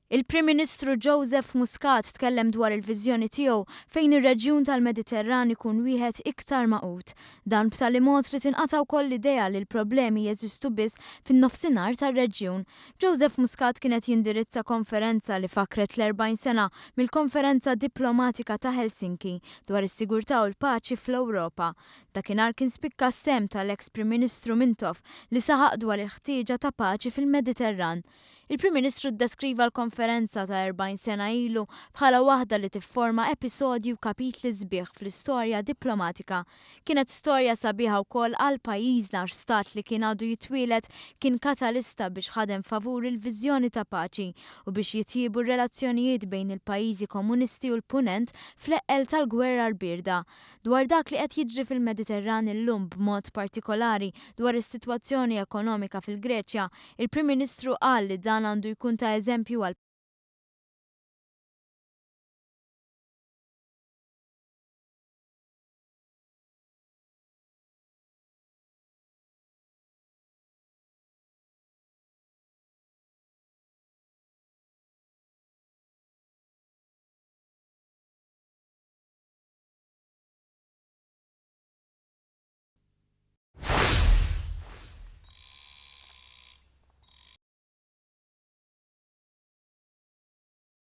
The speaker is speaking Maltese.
Il-Prim Ministru Joseph Muscat tkellem dwar il-viżjoni tiegħu fejn ir-reġjun tal-Mediterran ikun wieħed iktar maqut. Dan b'tali mod li tinqata' wkoll l-idea li l-problemi jeżistu biss fin-nofsinhar tar-reġjun. Joseph Muscat kienet jindirizza konferenza li fakret l-40 sena mill-Konferenza Diplomatika ta' Helsinki dwar is-sigurtà u l-paċi fl-Ewropa. Dakinhar kien spikka sem tal-eks Prim Ministru Mintov li saħaq dwar il-ħtieġa ta' paċi fil-Mediterran. Il-Prim Ministru ddeskriva l-konferenza ta' 40 sena ilu bħala waħda li tifforma episodju kapitli sbieħ fl-istorja diplomatika. Kienet storja sabiħa wkoll għal pajjiżna għax stat li kien għadu jitwielet kien katalista biex ħadem favur il-viżjoni ta' paċi u biex jitjiebu r-relazzjonijiet bejn il-pajjiżi komunisti u l-punent fl-eqqel tal-gwerra l-birda. Dwar dak li qed jiġri fil-Mediterran illum b'mod partikolari dwar is-sitwazzjoni ekonomika fil-Greċja, il-Prim Ministru qal li dan għandu jkun ta' eżempju għal